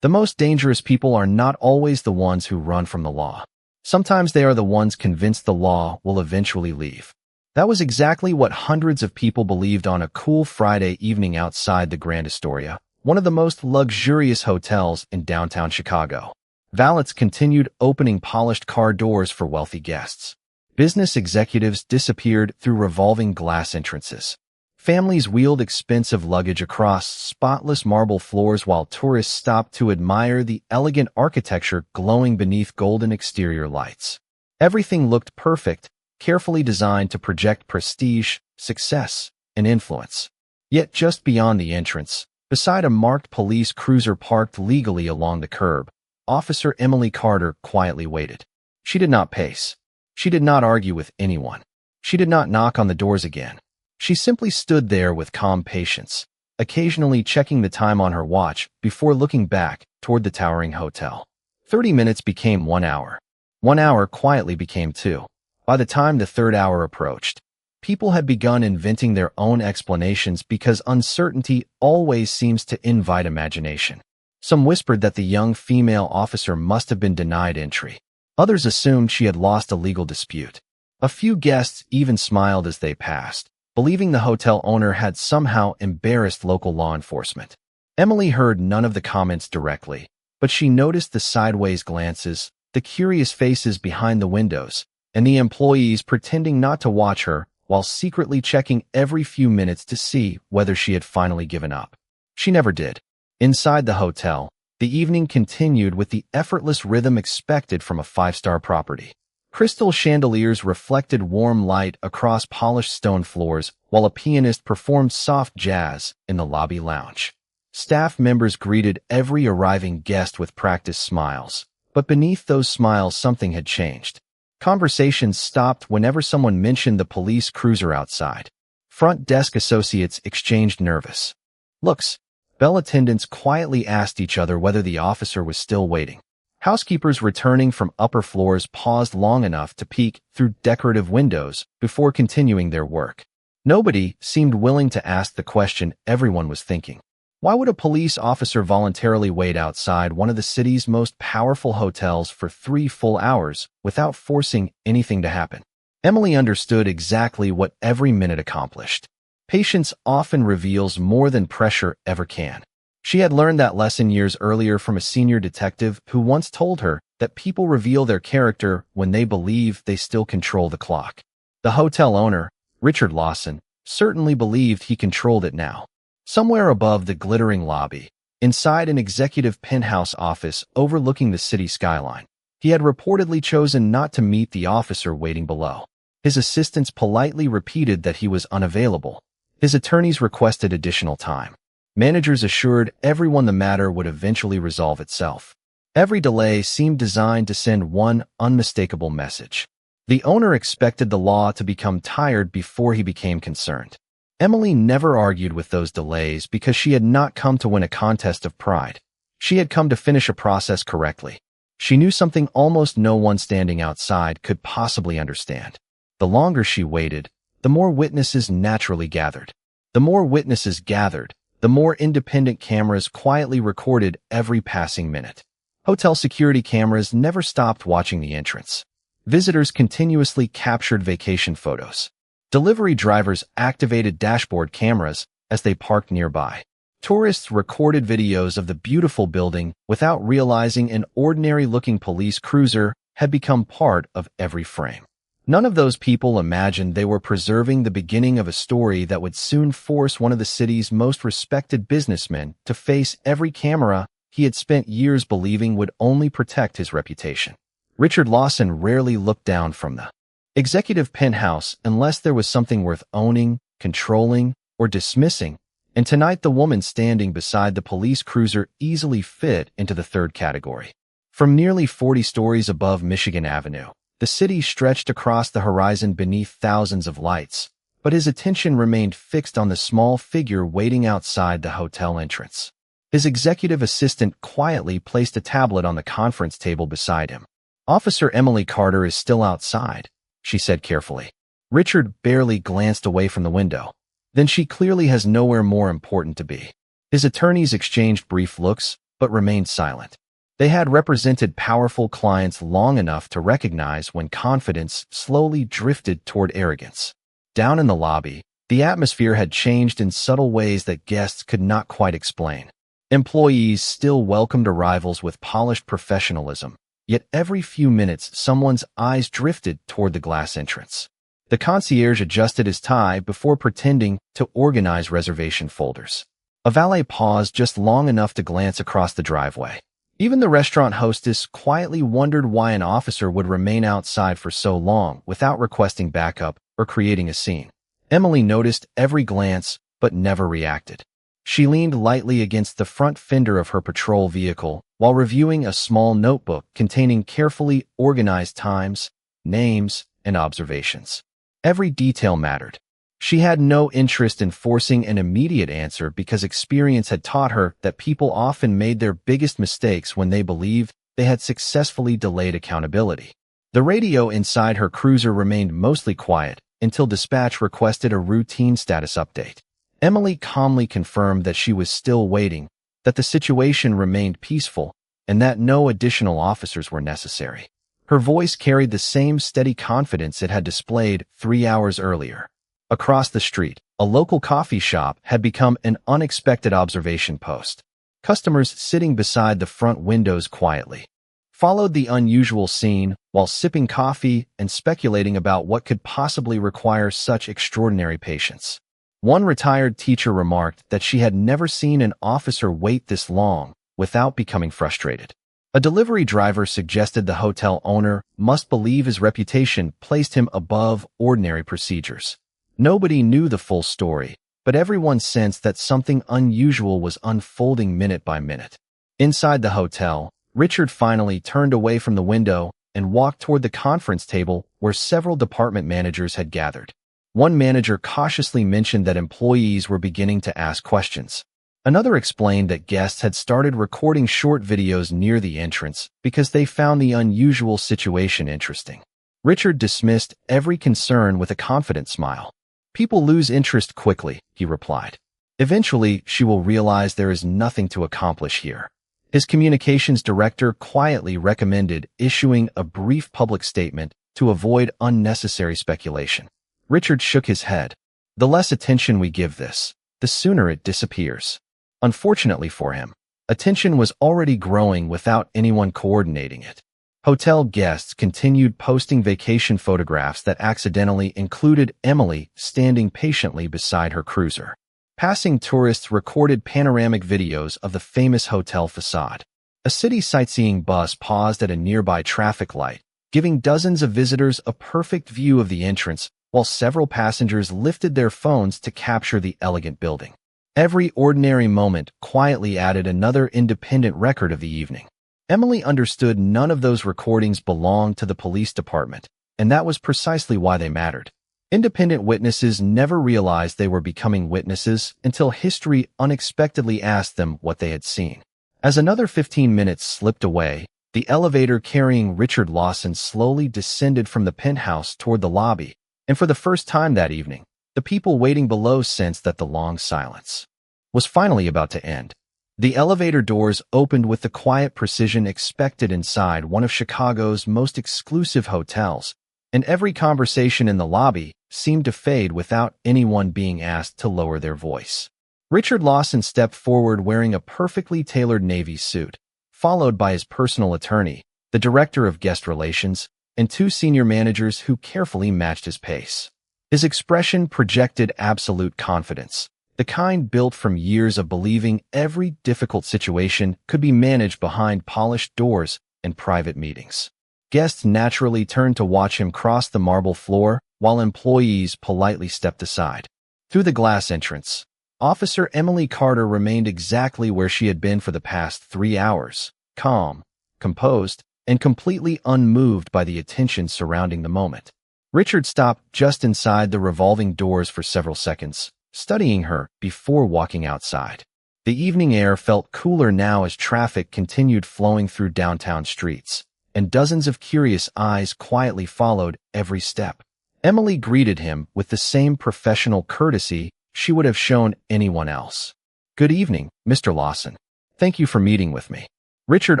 The most dangerous people are not always the ones who run from the law. Sometimes they are the ones convinced the law will eventually leave. That was exactly what hundreds of people believed on a cool Friday evening outside the Grand Astoria, one of the most luxurious hotels in downtown Chicago. Valets continued opening polished car doors for wealthy guests. Business executives disappeared through revolving glass entrances. Families wheeled expensive luggage across spotless marble floors while tourists stopped to admire the elegant architecture glowing beneath golden exterior lights. Everything looked perfect, carefully designed to project prestige, success, and influence. Yet just beyond the entrance, beside a marked police cruiser parked legally along the curb, Officer Emily Carter quietly waited. She did not pace. She did not argue with anyone. She did not knock on the doors again. She simply stood there with calm patience, occasionally checking the time on her watch before looking back toward the towering hotel. 30 minutes became 1 hour. 1 hour quietly became 2. By the time the third hour approached, people had begun inventing their own explanations because uncertainty always seems to invite imagination. Some whispered that the young female officer must have been denied entry. Others assumed she had lost a legal dispute. A few guests even smiled as they passed, believing the hotel owner had somehow embarrassed local law enforcement. Emily heard none of the comments directly, but she noticed the sideways glances, the curious faces behind the windows, and the employees pretending not to watch her while secretly checking every few minutes to see whether she had finally given up. She never did. Inside the hotel, the evening continued with the effortless rhythm expected from a five-star property. Crystal chandeliers reflected warm light across polished stone floors, while a pianist performed soft jazz in the lobby lounge. Staff members greeted every arriving guest with practiced smiles, but beneath those smiles something had changed. Conversations stopped whenever someone mentioned the police cruiser outside. Front desk associates exchanged nervous looks. Bell attendants quietly asked each other whether the officer was still waiting. Housekeepers returning from upper floors paused long enough to peek through decorative windows before continuing their work. Nobody seemed willing to ask the question everyone was thinking. Why would a police officer voluntarily wait outside one of the city's most powerful hotels for 3 full hours without forcing anything to happen? Emily understood exactly what every minute accomplished. Patience often reveals more than pressure ever can. She had learned that lesson years earlier from a senior detective who once told her that people reveal their character when they believe they still control the clock. The hotel owner, Richard Lawson, certainly believed he controlled it now. Somewhere above the glittering lobby, inside an executive penthouse office overlooking the city skyline, he had reportedly chosen not to meet the officer waiting below. His assistants politely repeated that he was unavailable. His attorneys requested additional time. Managers assured everyone the matter would eventually resolve itself. Every delay seemed designed to send one unmistakable message. The owner expected the law to become tired before he became concerned. Emily never argued with those delays because she had not come to win a contest of pride. She had come to finish a process correctly. She knew something almost no one standing outside could possibly understand. The longer she waited, the more witnesses naturally gathered. The more witnesses gathered, the more independent cameras quietly recorded every passing minute. Hotel security cameras never stopped watching the entrance. Visitors continuously captured vacation photos. Delivery drivers activated dashboard cameras as they parked nearby. Tourists recorded videos of the beautiful building without realizing an ordinary-looking police cruiser had become part of every frame. None of those people imagined they were preserving the beginning of a story that would soon force one of the city's most respected businessmen to face every camera he had spent years believing would only protect his reputation. Richard Lawson rarely looked down from the executive penthouse unless there was something worth owning, controlling, or dismissing, and tonight the woman standing beside the police cruiser easily fit into the third category. From nearly 40 stories above Michigan Avenue, the city stretched across the horizon beneath thousands of lights, but his attention remained fixed on the small figure waiting outside the hotel entrance. His executive assistant quietly placed a tablet on the conference table beside him. "Officer Emily Carter is still outside," she said carefully. Richard barely glanced away from the window. "Then she clearly has nowhere more important to be." His attorneys exchanged brief looks, but remained silent. They had represented powerful clients long enough to recognize when confidence slowly drifted toward arrogance. Down in the lobby, the atmosphere had changed in subtle ways that guests could not quite explain. Employees still welcomed arrivals with polished professionalism, yet every few minutes someone's eyes drifted toward the glass entrance. The concierge adjusted his tie before pretending to organize reservation folders. A valet paused just long enough to glance across the driveway. Even the restaurant hostess quietly wondered why an officer would remain outside for so long without requesting backup or creating a scene. Emily noticed every glance, but never reacted. She leaned lightly against the front fender of her patrol vehicle while reviewing a small notebook containing carefully organized times, names, and observations. Every detail mattered. She had no interest in forcing an immediate answer because experience had taught her that people often made their biggest mistakes when they believed they had successfully delayed accountability. The radio inside her cruiser remained mostly quiet until dispatch requested a routine status update. Emily calmly confirmed that she was still waiting, that the situation remained peaceful, and that no additional officers were necessary. Her voice carried the same steady confidence it had displayed 3 hours earlier. Across the street, a local coffee shop had become an unexpected observation post. Customers sitting beside the front windows quietly followed the unusual scene while sipping coffee and speculating about what could possibly require such extraordinary patience. One retired teacher remarked that she had never seen an officer wait this long without becoming frustrated. A delivery driver suggested the hotel owner must believe his reputation placed him above ordinary procedures. Nobody knew the full story, but everyone sensed that something unusual was unfolding minute by minute. Inside the hotel, Richard finally turned away from the window and walked toward the conference table where several department managers had gathered. One manager cautiously mentioned that employees were beginning to ask questions. Another explained that guests had started recording short videos near the entrance because they found the unusual situation interesting. Richard dismissed every concern with a confident smile. "People lose interest quickly," he replied. "Eventually, she will realize there is nothing to accomplish here." His communications director quietly recommended issuing a brief public statement to avoid unnecessary speculation. Richard shook his head. "The less attention we give this, the sooner it disappears." Unfortunately for him, attention was already growing without anyone coordinating it. Hotel guests continued posting vacation photographs that accidentally included Emily standing patiently beside her cruiser. Passing tourists recorded panoramic videos of the famous hotel facade. A city sightseeing bus paused at a nearby traffic light, giving dozens of visitors a perfect view of the entrance, while several passengers lifted their phones to capture the elegant building. Every ordinary moment quietly added another independent record of the evening. Emily understood none of those recordings belonged to the police department, and that was precisely why they mattered. Independent witnesses never realized they were becoming witnesses until history unexpectedly asked them what they had seen. As another 15 minutes slipped away, the elevator carrying Richard Lawson slowly descended from the penthouse toward the lobby, and for the first time that evening, the people waiting below sensed that the long silence was finally about to end. The elevator doors opened with the quiet precision expected inside one of Chicago's most exclusive hotels, and every conversation in the lobby seemed to fade without anyone being asked to lower their voice. Richard Lawson stepped forward wearing a perfectly tailored navy suit, followed by his personal attorney, the director of guest relations, and 2 senior managers who carefully matched his pace. His expression projected absolute confidence, the kind built from years of believing every difficult situation could be managed behind polished doors and private meetings. Guests naturally turned to watch him cross the marble floor, while employees politely stepped aside. Through the glass entrance, Officer Emily Carter remained exactly where she had been for the past 3 hours, calm, composed, and completely unmoved by the attention surrounding the moment. Richard stopped just inside the revolving doors for several seconds, studying her before walking outside. The evening air felt cooler now as traffic continued flowing through downtown streets, and dozens of curious eyes quietly followed every step. Emily greeted him with the same professional courtesy she would have shown anyone else. "Good evening, Mr. Lawson." Thank you for meeting with me. Richard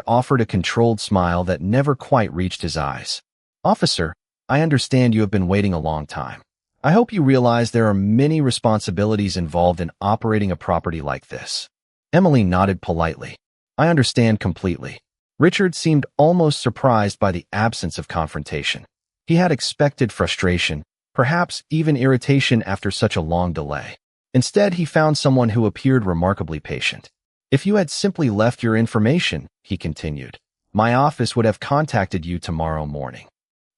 offered a controlled smile that never quite reached his eyes. Officer, I understand you have been waiting a long time. I hope you realize there are many responsibilities involved in operating a property like this. Emily nodded politely. I understand completely. Richard seemed almost surprised by the absence of confrontation. He had expected frustration, perhaps even irritation after such a long delay. Instead, he found someone who appeared remarkably patient. If you had simply left your information, he continued, my office would have contacted you tomorrow morning.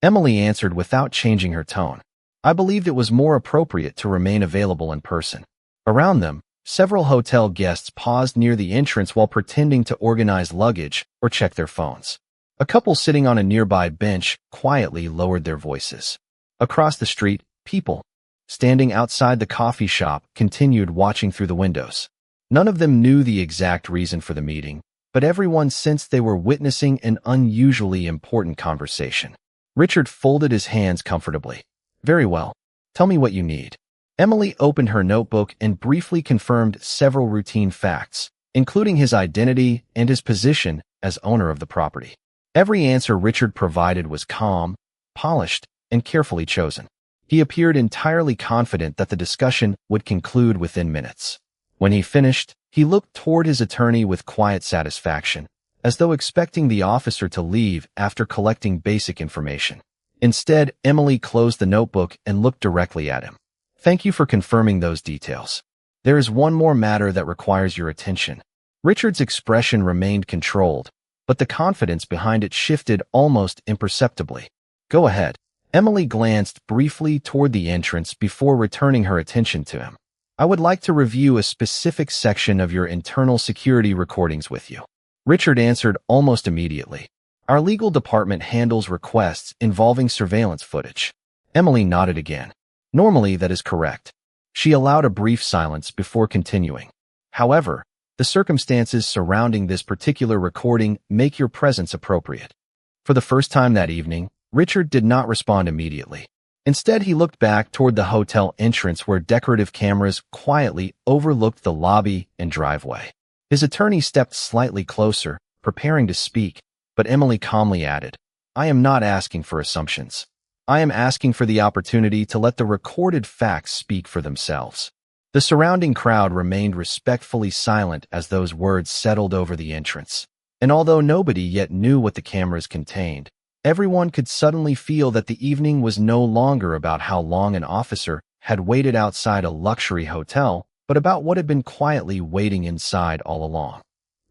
Emily answered without changing her tone. I believed it was more appropriate to remain available in person. Around them, several hotel guests paused near the entrance while pretending to organize luggage or check their phones. A couple sitting on a nearby bench quietly lowered their voices. Across the street, people, standing outside the coffee shop, continued watching through the windows. None of them knew the exact reason for the meeting, but everyone sensed they were witnessing an unusually important conversation. Richard folded his hands comfortably. Very well. Tell me what you need. Emily opened her notebook and briefly confirmed several routine facts, including his identity and his position as owner of the property. Every answer Richard provided was calm, polished, and carefully chosen. He appeared entirely confident that the discussion would conclude within minutes. When he finished, he looked toward his attorney with quiet satisfaction, as though expecting the officer to leave after collecting basic information. Instead, Emily closed the notebook and looked directly at him. Thank you for confirming those details. There is one more matter that requires your attention. Richard's expression remained controlled, but the confidence behind it shifted almost imperceptibly. Go ahead. Emily glanced briefly toward the entrance before returning her attention to him. I would like to review a specific section of your internal security recordings with you. Richard answered almost immediately. Our legal department handles requests involving surveillance footage. Emily nodded again. Normally, that is correct. She allowed a brief silence before continuing. However, the circumstances surrounding this particular recording make your presence appropriate. For the first time that evening, Richard did not respond immediately. Instead, he looked back toward the hotel entrance where decorative cameras quietly overlooked the lobby and driveway. His attorney stepped slightly closer, preparing to speak, but Emily calmly added, I am not asking for assumptions. I am asking for the opportunity to let the recorded facts speak for themselves. The surrounding crowd remained respectfully silent as those words settled over the entrance. And although nobody yet knew what the cameras contained, everyone could suddenly feel that the evening was no longer about how long an officer had waited outside a luxury hotel, but about what had been quietly waiting inside all along.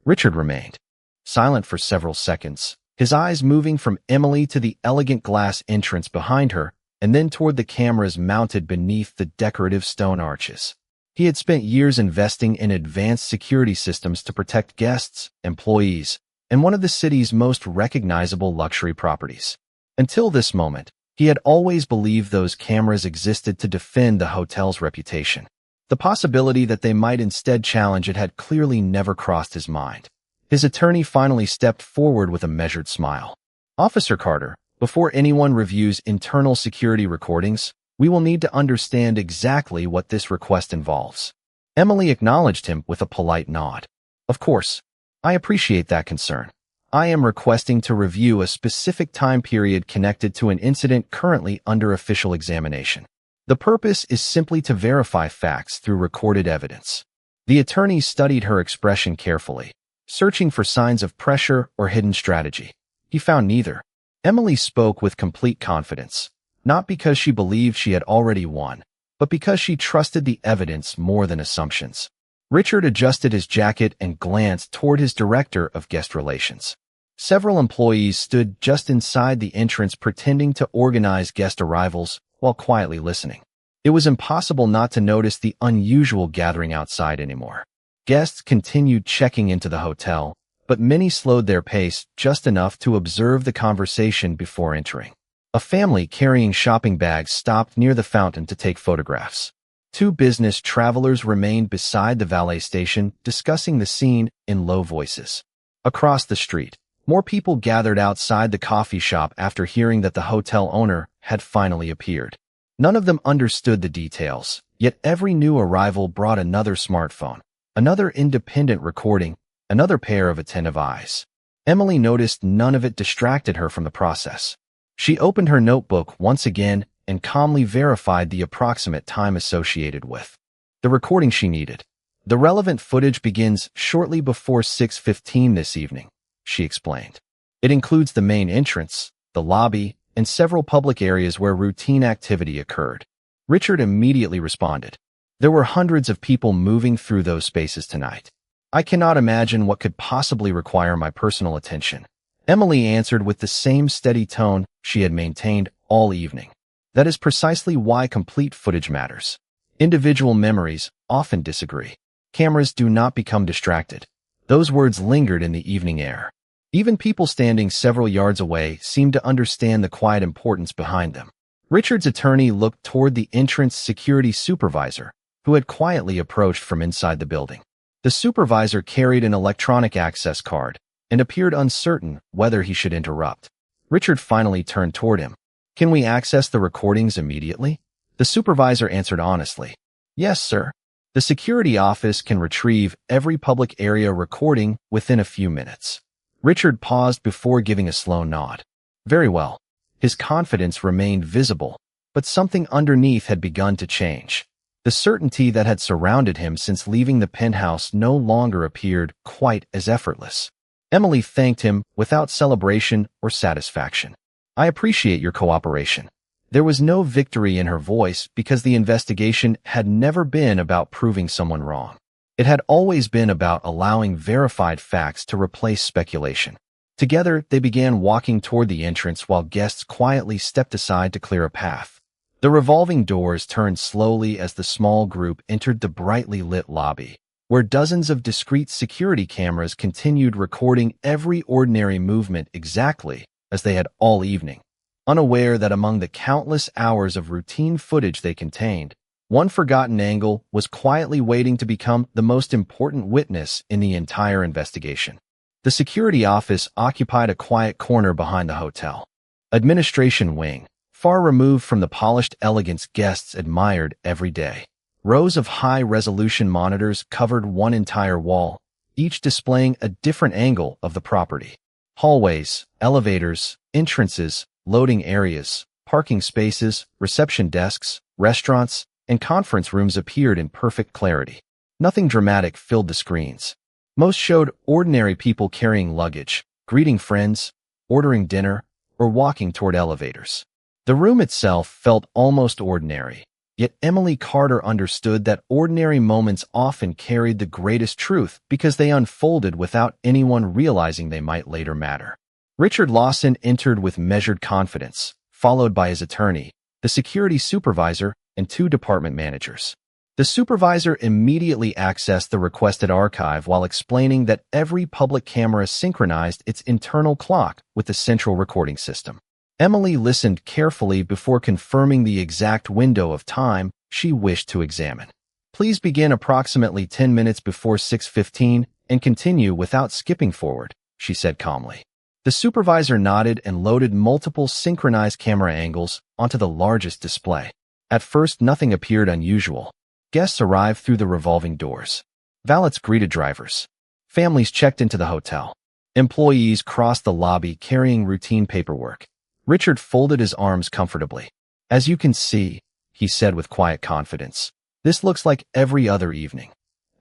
Richard remained silent for several seconds, his eyes moving from Emily to the elegant glass entrance behind her, and then toward the cameras mounted beneath the decorative stone arches. He had spent years investing in advanced security systems to protect guests, employees, and one of the city's most recognizable luxury properties. Until this moment, he had always believed those cameras existed to defend the hotel's reputation. The possibility that they might instead challenge it had clearly never crossed his mind. His attorney finally stepped forward with a measured smile. Officer Carter, before anyone reviews internal security recordings, we will need to understand exactly what this request involves. Emily acknowledged him with a polite nod. Of course, I appreciate that concern. I am requesting to review a specific time period connected to an incident currently under official examination. The purpose is simply to verify facts through recorded evidence. The attorney studied her expression carefully, searching for signs of pressure or hidden strategy. He found neither. Emily spoke with complete confidence, not because she believed she had already won, but because she trusted the evidence more than assumptions. Richard adjusted his jacket and glanced toward his director of guest relations. Several employees stood just inside the entrance pretending to organize guest arrivals while quietly listening. It was impossible not to notice the unusual gathering outside anymore. Guests continued checking into the hotel, but many slowed their pace just enough to observe the conversation before entering. A family carrying shopping bags stopped near the fountain to take photographs. Two business travelers remained beside the valet station, discussing the scene in low voices. Across the street, more people gathered outside the coffee shop after hearing that the hotel owner had finally appeared. None of them understood the details, yet every new arrival brought another smartphone, another independent recording, another pair of attentive eyes. Emily noticed none of it distracted her from the process. She opened her notebook once again and calmly verified the approximate time associated with the recording she needed. The relevant footage begins shortly before 6:15 this evening, she explained. It includes the main entrance, the lobby, and several public areas where routine activity occurred. Richard immediately responded. There were hundreds of people moving through those spaces tonight. I cannot imagine what could possibly require my personal attention. Emily answered with the same steady tone she had maintained all evening. That is precisely why complete footage matters. Individual memories often disagree. Cameras do not become distracted. Those words lingered in the evening air. Even people standing several yards away seemed to understand the quiet importance behind them. Richard's attorney looked toward the entrance security supervisor, who had quietly approached from inside the building. The supervisor carried an electronic access card and appeared uncertain whether he should interrupt. Richard finally turned toward him. Can we access the recordings immediately? The supervisor answered honestly. Yes, sir. The security office can retrieve every public area recording within a few minutes. Richard paused before giving a slow nod. Very well. His confidence remained visible, but something underneath had begun to change. The certainty that had surrounded him since leaving the penthouse no longer appeared quite as effortless. Emily thanked him without celebration or satisfaction. I appreciate your cooperation. There was no victory in her voice because the investigation had never been about proving someone wrong. It had always been about allowing verified facts to replace speculation. Together, they began walking toward the entrance while guests quietly stepped aside to clear a path. The revolving doors turned slowly as the small group entered the brightly lit lobby, where dozens of discreet security cameras continued recording every ordinary movement exactly as they had all evening, unaware that among the countless hours of routine footage they contained, one forgotten angle was quietly waiting to become the most important witness in the entire investigation. The security office occupied a quiet corner behind the hotel. Administration wing, far removed from the polished elegance guests admired every day. Rows of high-resolution monitors covered one entire wall, each displaying a different angle of the property. Hallways, elevators, entrances, loading areas, parking spaces, reception desks, restaurants, and conference rooms appeared in perfect clarity. Nothing dramatic filled the screens. Most showed ordinary people carrying luggage, greeting friends, ordering dinner, or walking toward elevators. The room itself felt almost ordinary, yet Emily Carter understood that ordinary moments often carried the greatest truth because they unfolded without anyone realizing they might later matter. Richard Lawson entered with measured confidence, followed by his attorney, the security supervisor, and two department managers. The supervisor immediately accessed the requested archive while explaining that every public camera synchronized its internal clock with the central recording system. Emily listened carefully before confirming the exact window of time she wished to examine. Please begin approximately 10 minutes before 6:15 and continue without skipping forward, she said calmly. The supervisor nodded and loaded multiple synchronized camera angles onto the largest display. At first, nothing appeared unusual. Guests arrived through the revolving doors. Valets greeted drivers. Families checked into the hotel. Employees crossed the lobby carrying routine paperwork. Richard folded his arms comfortably. As you can see, he said with quiet confidence, this looks like every other evening.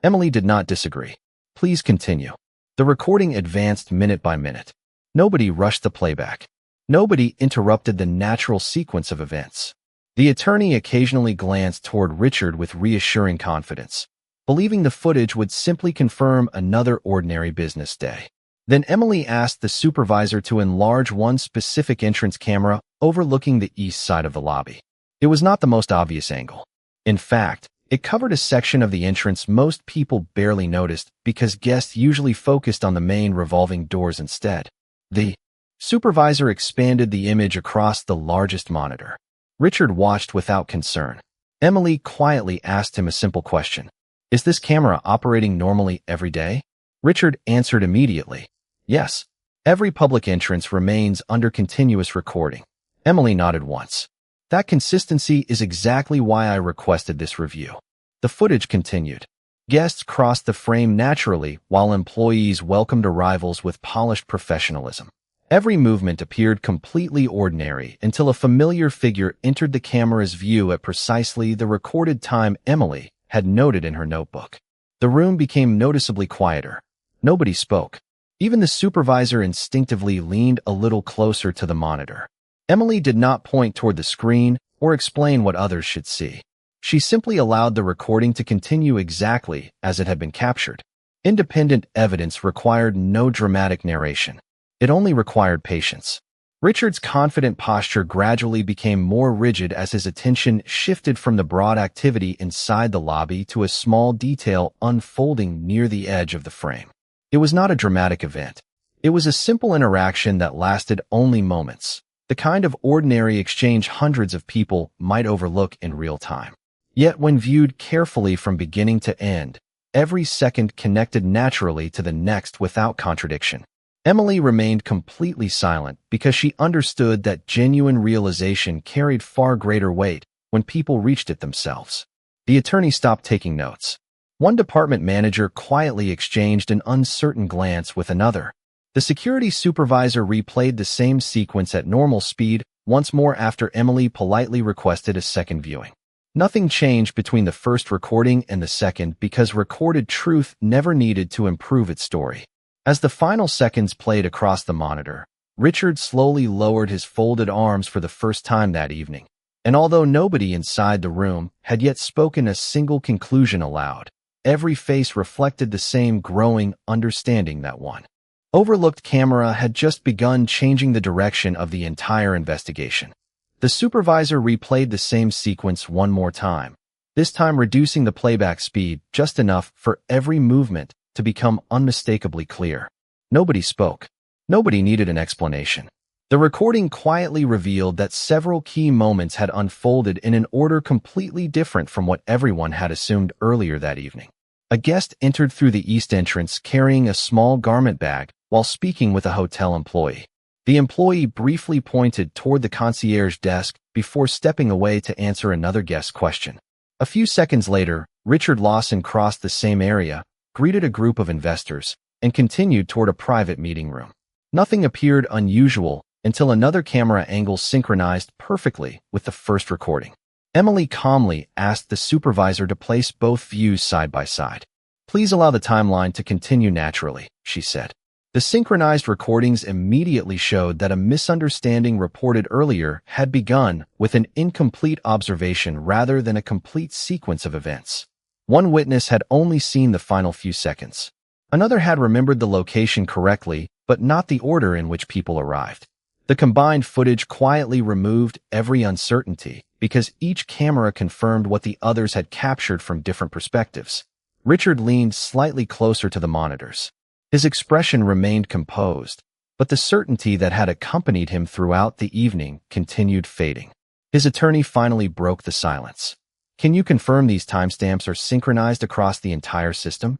Emily did not disagree. Please continue. The recording advanced minute by minute. Nobody rushed the playback. Nobody interrupted the natural sequence of events. The attorney occasionally glanced toward Richard with reassuring confidence, believing the footage would simply confirm another ordinary business day. Then Emily asked the supervisor to enlarge one specific entrance camera overlooking the east side of the lobby. It was not the most obvious angle. In fact, it covered a section of the entrance most people barely noticed because guests usually focused on the main revolving doors instead. The supervisor expanded the image across the largest monitor. Richard watched without concern. Emily quietly asked him a simple question. Is this camera operating normally every day? Richard answered immediately. Yes. Every public entrance remains under continuous recording. Emily nodded once. That consistency is exactly why I requested this review. The footage continued. Guests crossed the frame naturally, while employees welcomed arrivals with polished professionalism. Every movement appeared completely ordinary until a familiar figure entered the camera's view at precisely the recorded time Emily had noted in her notebook. The room became noticeably quieter. Nobody spoke. Even the supervisor instinctively leaned a little closer to the monitor. Emily did not point toward the screen or explain what others should see. She simply allowed the recording to continue exactly as it had been captured. Independent evidence required no dramatic narration. It only required patience. Richard's confident posture gradually became more rigid as his attention shifted from the broad activity inside the lobby to a small detail unfolding near the edge of the frame. It was not a dramatic event. It was a simple interaction that lasted only moments, the kind of ordinary exchange hundreds of people might overlook in real time. Yet when viewed carefully from beginning to end, every second connected naturally to the next without contradiction. Emily remained completely silent because she understood that genuine realization carried far greater weight when people reached it themselves. The attorney stopped taking notes. One department manager quietly exchanged an uncertain glance with another. The security supervisor replayed the same sequence at normal speed once more after Emily politely requested a second viewing. Nothing changed between the first recording and the second because recorded truth never needed to improve its story. As the final seconds played across the monitor, Richard slowly lowered his folded arms for the first time that evening. And although nobody inside the room had yet spoken a single conclusion aloud, every face reflected the same growing understanding that one overlooked camera had just begun changing the direction of the entire investigation. The supervisor replayed the same sequence one more time, this time reducing the playback speed just enough for every movement to become unmistakably clear. Nobody spoke. Nobody needed an explanation. The recording quietly revealed that several key moments had unfolded in an order completely different from what everyone had assumed earlier that evening. A guest entered through the east entrance carrying a small garment bag while speaking with a hotel employee. The employee briefly pointed toward the concierge desk before stepping away to answer another guest's question. A few seconds later, Richard Lawson crossed the same area, greeted a group of investors, and continued toward a private meeting room. Nothing appeared unusual until another camera angle synchronized perfectly with the first recording. Emily calmly asked the supervisor to place both views side by side. "Please allow the timeline to continue naturally," she said. The synchronized recordings immediately showed that a misunderstanding reported earlier had begun with an incomplete observation rather than a complete sequence of events. One witness had only seen the final few seconds. Another had remembered the location correctly, but not the order in which people arrived. The combined footage quietly removed every uncertainty because each camera confirmed what the others had captured from different perspectives. Richard leaned slightly closer to the monitors. His expression remained composed, but the certainty that had accompanied him throughout the evening continued fading. His attorney finally broke the silence. "Can you confirm these timestamps are synchronized across the entire system?"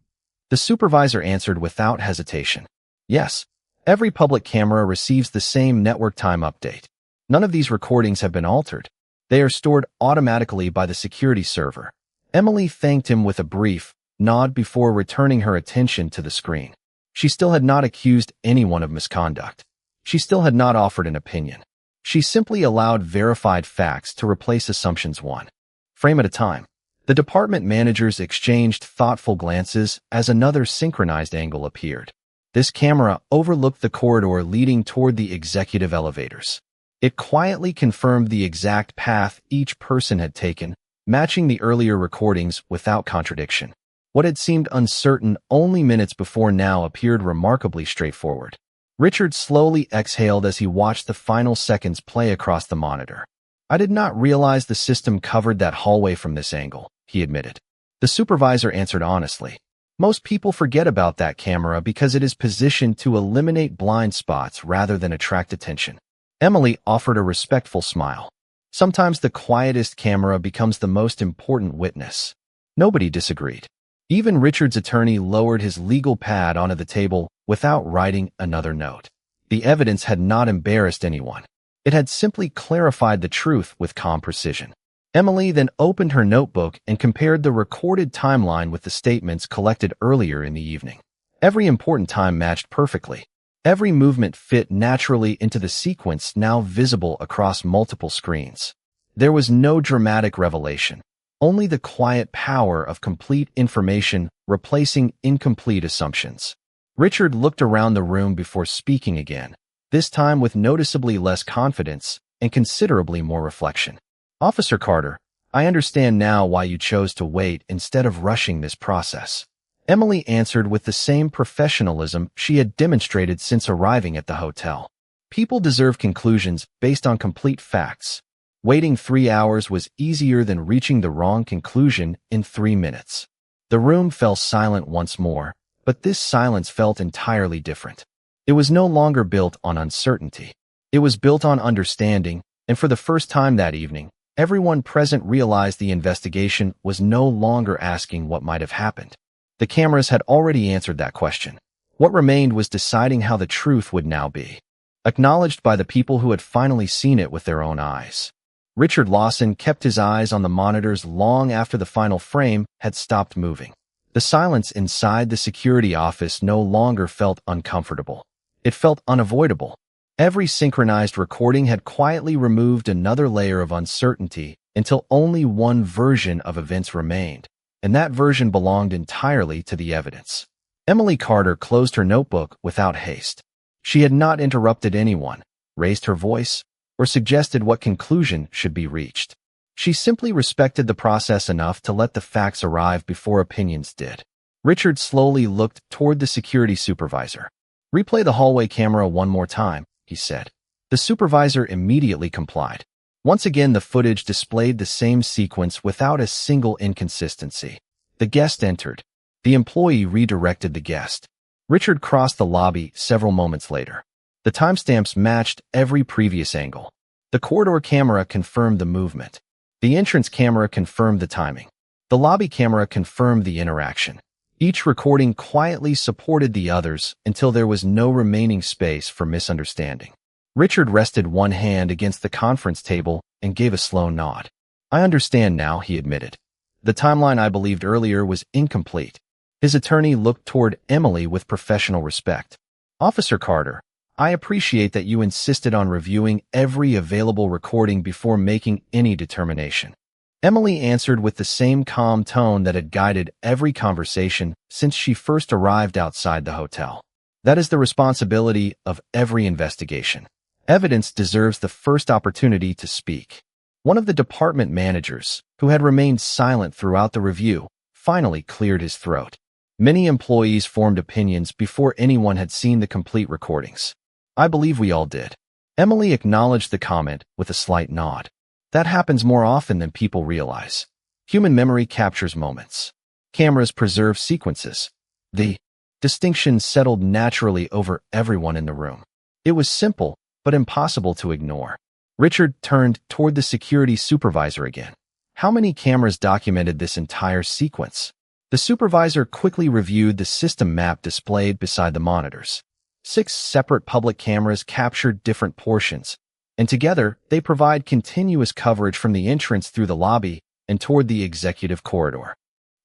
The supervisor answered without hesitation. "Yes. Every public camera receives the same network time update. None of these recordings have been altered. They are stored automatically by the security server." Emily thanked him with a brief nod before returning her attention to the screen. She still had not accused anyone of misconduct. She still had not offered an opinion. She simply allowed verified facts to replace assumptions one frame at a time. The department managers exchanged thoughtful glances as another synchronized angle appeared. This camera overlooked the corridor leading toward the executive elevators. It quietly confirmed the exact path each person had taken, matching the earlier recordings without contradiction. What had seemed uncertain only minutes before now appeared remarkably straightforward. Richard slowly exhaled as he watched the final seconds play across the monitor. "I did not realize the system covered that hallway from this angle," he admitted. The supervisor answered honestly. "Most people forget about that camera because it is positioned to eliminate blind spots rather than attract attention." Emily offered a respectful smile. "Sometimes the quietest camera becomes the most important witness." Nobody disagreed. Even Richard's attorney lowered his legal pad onto the table without writing another note. The evidence had not embarrassed anyone. It had simply clarified the truth with calm precision. Emily then opened her notebook and compared the recorded timeline with the statements collected earlier in the evening. Every important time matched perfectly. Every movement fit naturally into the sequence now visible across multiple screens. There was no dramatic revelation, only the quiet power of complete information replacing incomplete assumptions. Richard looked around the room before speaking again, this time with noticeably less confidence and considerably more reflection. Officer Carter, I understand now why you chose to wait instead of rushing this process. Emily answered with the same professionalism she had demonstrated since arriving at the hotel. People deserve conclusions based on complete facts. Waiting 3 hours was easier than reaching the wrong conclusion in 3 minutes. The room fell silent once more, but this silence felt entirely different. It was no longer built on uncertainty. It was built on understanding, and for the first time that evening, everyone present realized the investigation was no longer asking what might have happened. The cameras had already answered that question. What remained was deciding how the truth would now be, acknowledged by the people who had finally seen it with their own eyes. Richard Lawson kept his eyes on the monitors long after the final frame had stopped moving. The silence inside the security office no longer felt uncomfortable. It felt unavoidable. Every synchronized recording had quietly removed another layer of uncertainty until only one version of events remained, and that version belonged entirely to the evidence. Emily Carter closed her notebook without haste. She had not interrupted anyone, raised her voice, or suggested what conclusion should be reached. She simply respected the process enough to let the facts arrive before opinions did. Richard slowly looked toward the security supervisor. "Replay the hallway camera one more time," he said. The supervisor immediately complied. Once again, the footage displayed the same sequence without a single inconsistency. The guest entered. The employee redirected the guest. Richard crossed the lobby several moments later. The timestamps matched every previous angle. The corridor camera confirmed the movement. The entrance camera confirmed the timing. The lobby camera confirmed the interaction. Each recording quietly supported the others until there was no remaining space for misunderstanding. Richard rested one hand against the conference table and gave a slow nod. "I understand now," he admitted. "The timeline I believed earlier was incomplete." His attorney looked toward Emily with professional respect. "Officer Carter, I appreciate that you insisted on reviewing every available recording before making any determination." Emily answered with the same calm tone that had guided every conversation since she first arrived outside the hotel. "That is the responsibility of every investigation. Evidence deserves the first opportunity to speak." One of the department managers, who had remained silent throughout the review, finally cleared his throat. Many employees formed opinions before anyone had seen the complete recordings. "I believe we all did." Emily acknowledged the comment with a slight nod. "That happens more often than people realize. Human memory captures moments. Cameras preserve sequences." The distinction settled naturally over everyone in the room. It was simple, but impossible to ignore. Richard turned toward the security supervisor again. "How many cameras documented this entire sequence?" The supervisor quickly reviewed the system map displayed beside the monitors. 6 separate public cameras captured different portions, and together they provide continuous coverage from the entrance through the lobby and toward the executive corridor.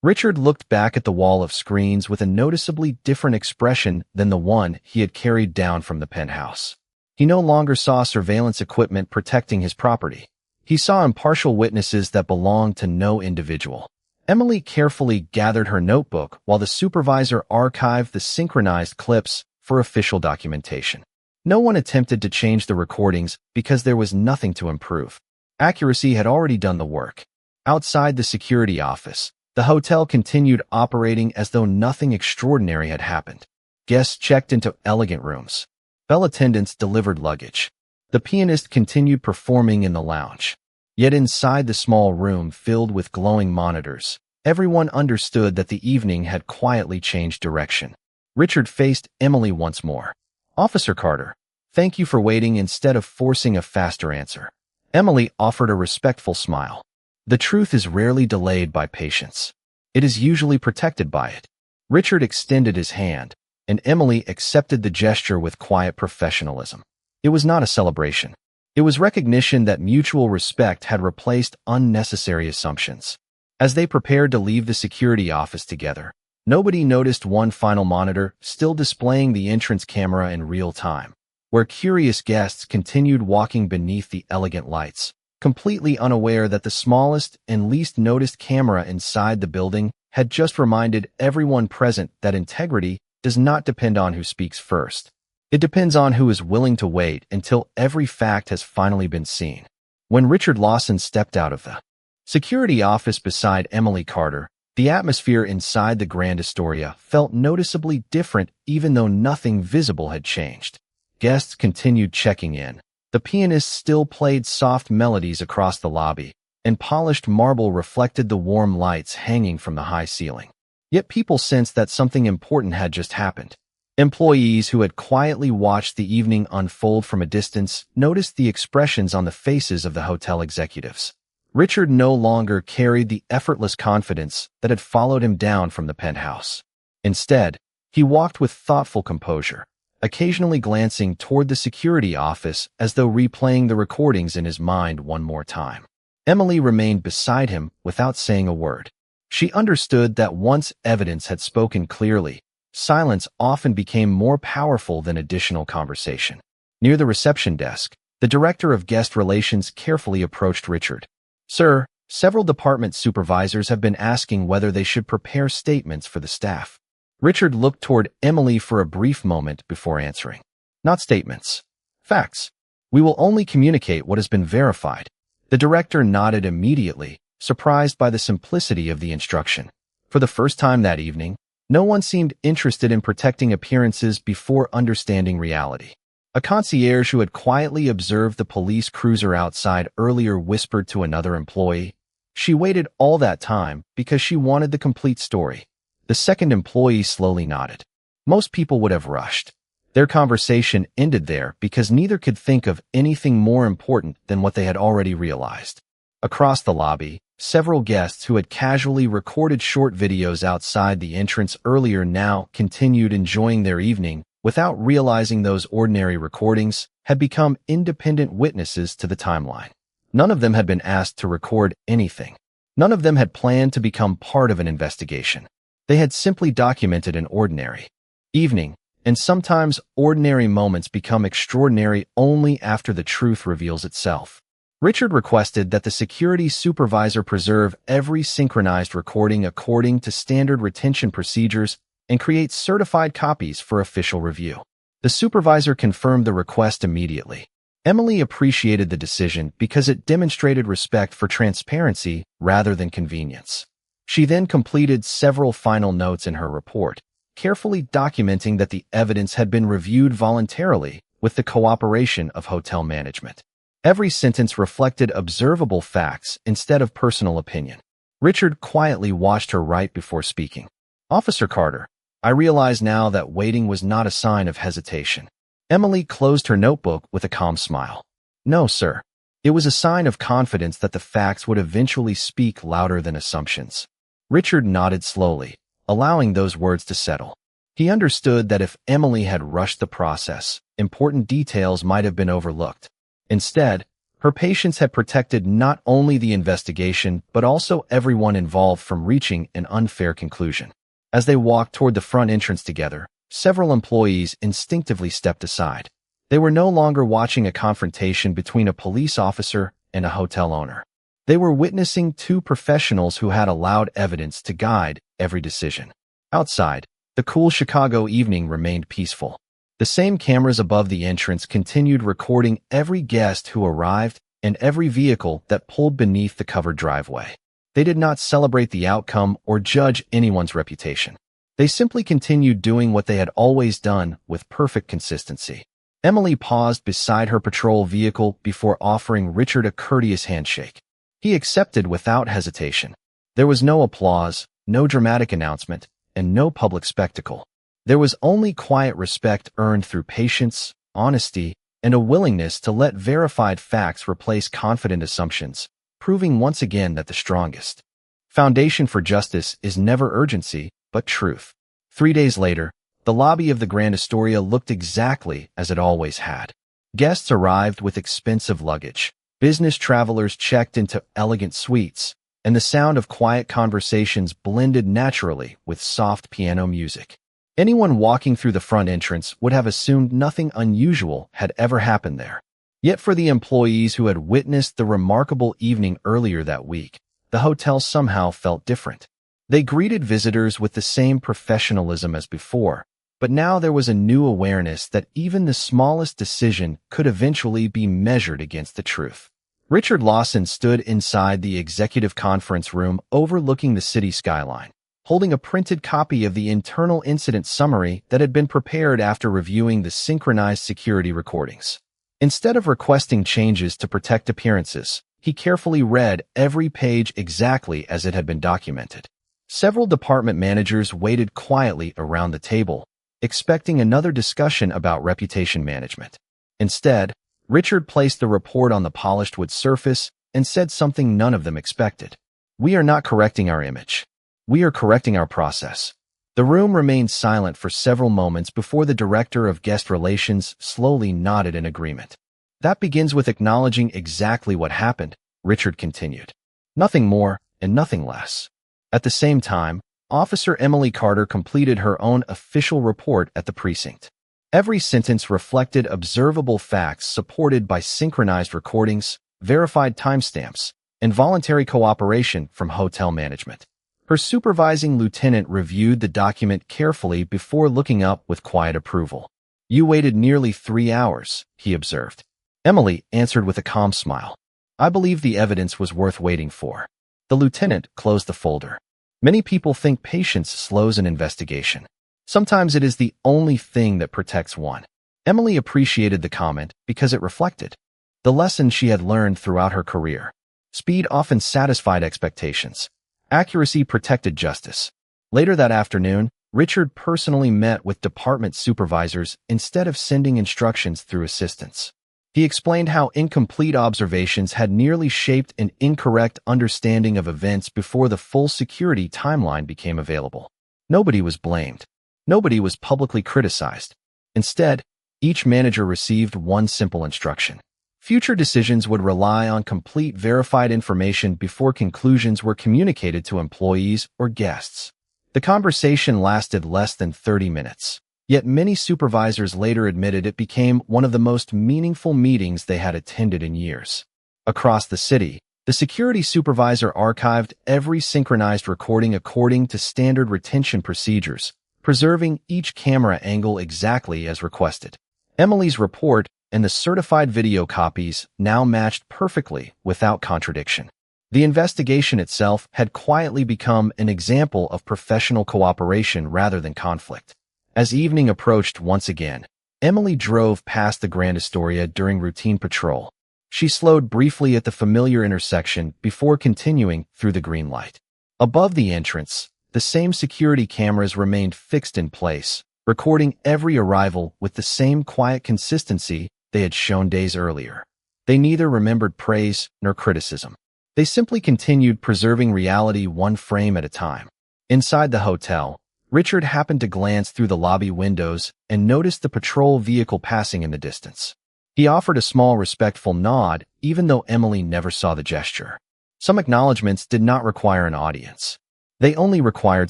Richard looked back at the wall of screens with a noticeably different expression than the one he had carried down from the penthouse. He no longer saw surveillance equipment protecting his property. He saw impartial witnesses that belonged to no individual. Emily carefully gathered her notebook while the supervisor archived the synchronized clips for official documentation. No one attempted to change the recordings because there was nothing to improve. Accuracy had already done the work. Outside the security office, the hotel continued operating as though nothing extraordinary had happened. Guests checked into elegant rooms. Bell attendants delivered luggage. The pianist continued performing in the lounge. Yet inside the small room filled with glowing monitors, everyone understood that the evening had quietly changed direction. Richard faced Emily once more. "Officer Carter, thank you for waiting instead of forcing a faster answer." Emily offered a respectful smile. The truth is rarely delayed by patience. It is usually protected by it. Richard extended his hand, and Emily accepted the gesture with quiet professionalism. It was not a celebration. It was recognition that mutual respect had replaced unnecessary assumptions. As they prepared to leave the security office together, nobody noticed one final monitor still displaying the entrance camera in real time, where curious guests continued walking beneath the elegant lights, completely unaware that the smallest and least noticed camera inside the building had just reminded everyone present that integrity does not depend on who speaks first. It depends on who is willing to wait until every fact has finally been seen. When Richard Lawson stepped out of the security office beside Emily Carter, the atmosphere inside the Grand Astoria felt noticeably different even though nothing visible had changed. Guests continued checking in. The pianist still played soft melodies across the lobby, and polished marble reflected the warm lights hanging from the high ceiling. Yet people sensed that something important had just happened. Employees who had quietly watched the evening unfold from a distance noticed the expressions on the faces of the hotel executives. Richard no longer carried the effortless confidence that had followed him down from the penthouse. Instead, he walked with thoughtful composure, occasionally glancing toward the security office as though replaying the recordings in his mind one more time. Emily remained beside him without saying a word. She understood that once evidence had spoken clearly, silence often became more powerful than additional conversation. Near the reception desk, the director of guest relations carefully approached Richard. "Sir, several department supervisors have been asking whether they should prepare statements for the staff." Richard looked toward Emily for a brief moment before answering. "Not statements. Facts. We will only communicate what has been verified." The director nodded immediately, surprised by the simplicity of the instruction. For the first time that evening, no one seemed interested in protecting appearances before understanding reality. A concierge who had quietly observed the police cruiser outside earlier whispered to another employee. She waited all that time because she wanted the complete story. The second employee slowly nodded. Most people would have rushed. Their conversation ended there because neither could think of anything more important than what they had already realized. Across the lobby, several guests who had casually recorded short videos outside the entrance earlier now continued enjoying their evening without realizing those ordinary recordings had become independent witnesses to the timeline. None of them had been asked to record anything. None of them had planned to become part of an investigation. They had simply documented an ordinary evening, and sometimes ordinary moments become extraordinary only after the truth reveals itself. Richard requested that the security supervisor preserve every synchronized recording according to standard retention procedures and create certified copies for official review. The supervisor confirmed the request immediately. Emily appreciated the decision because it demonstrated respect for transparency rather than convenience. She then completed several final notes in her report, carefully documenting that the evidence had been reviewed voluntarily with the cooperation of hotel management. Every sentence reflected observable facts instead of personal opinion. Richard quietly watched her right before speaking. "Officer Carter, I realize now that waiting was not a sign of hesitation." Emily closed her notebook with a calm smile. "No, sir. It was a sign of confidence that the facts would eventually speak louder than assumptions." Richard nodded slowly, allowing those words to settle. He understood that if Emily had rushed the process, important details might have been overlooked. Instead, her patience had protected not only the investigation but also everyone involved from reaching an unfair conclusion. As they walked toward the front entrance together, several employees instinctively stepped aside. They were no longer watching a confrontation between a police officer and a hotel owner. They were witnessing two professionals who had allowed evidence to guide every decision. Outside, the cool Chicago evening remained peaceful. The same cameras above the entrance continued recording every guest who arrived and every vehicle that pulled beneath the covered driveway. They did not celebrate the outcome or judge anyone's reputation. They simply continued doing what they had always done with perfect consistency. Emily paused beside her patrol vehicle before offering Richard a courteous handshake. He accepted without hesitation. There was no applause, no dramatic announcement, and no public spectacle. There was only quiet respect earned through patience, honesty, and a willingness to let verified facts replace confident assumptions, proving once again that the strongest foundation for justice is never urgency, but truth. 3 days later, the lobby of the Grand Astoria looked exactly as it always had. Guests arrived with expensive luggage. Business travelers checked into elegant suites, and the sound of quiet conversations blended naturally with soft piano music. Anyone walking through the front entrance would have assumed nothing unusual had ever happened there. Yet for the employees who had witnessed the remarkable evening earlier that week, the hotel somehow felt different. They greeted visitors with the same professionalism as before, but now there was a new awareness that even the smallest decision could eventually be measured against the truth. Richard Lawson stood inside the executive conference room overlooking the city skyline, holding a printed copy of the internal incident summary that had been prepared after reviewing the synchronized security recordings. Instead of requesting changes to protect appearances, he carefully read every page exactly as it had been documented. Several department managers waited quietly around the table, expecting another discussion about reputation management. Instead, Richard placed the report on the polished wood surface and said something none of them expected. "We are not correcting our image. We are correcting our process." The room remained silent for several moments before the director of guest relations slowly nodded in agreement. "That begins with acknowledging exactly what happened," Richard continued. "Nothing more and nothing less." At the same time, Officer Emily Carter completed her own official report at the precinct. Every sentence reflected observable facts supported by synchronized recordings, verified timestamps, and voluntary cooperation from hotel management. Her supervising lieutenant reviewed the document carefully before looking up with quiet approval. "You waited nearly 3 hours," he observed. Emily answered with a calm smile. "I believe the evidence was worth waiting for." The lieutenant closed the folder. Many people think patience slows an investigation. Sometimes it is the only thing that protects one. Emily appreciated the comment because it reflected the lesson she had learned throughout her career. Speed often satisfied expectations. Accuracy protected justice. Later that afternoon, Richard personally met with department supervisors instead of sending instructions through assistants. He explained how incomplete observations had nearly shaped an incorrect understanding of events before the full security timeline became available. Nobody was blamed. Nobody was publicly criticized. Instead, each manager received one simple instruction. Future decisions would rely on complete verified information before conclusions were communicated to employees or guests. The conversation lasted less than 30 minutes. Yet many supervisors later admitted it became one of the most meaningful meetings they had attended in years. Across the city, the security supervisor archived every synchronized recording according to standard retention procedures, preserving each camera angle exactly as requested. Emily's report and the certified video copies now matched perfectly without contradiction. The investigation itself had quietly become an example of professional cooperation rather than conflict. As evening approached once again, Emily drove past the Grand Astoria during routine patrol. She slowed briefly at the familiar intersection before continuing through the green light. Above the entrance, the same security cameras remained fixed in place, recording every arrival with the same quiet consistency they had shown days earlier. They neither remembered praise nor criticism. They simply continued preserving reality one frame at a time. Inside the hotel, Richard happened to glance through the lobby windows and noticed the patrol vehicle passing in the distance. He offered a small respectful nod, even though Emily never saw the gesture. Some acknowledgments did not require an audience. They only required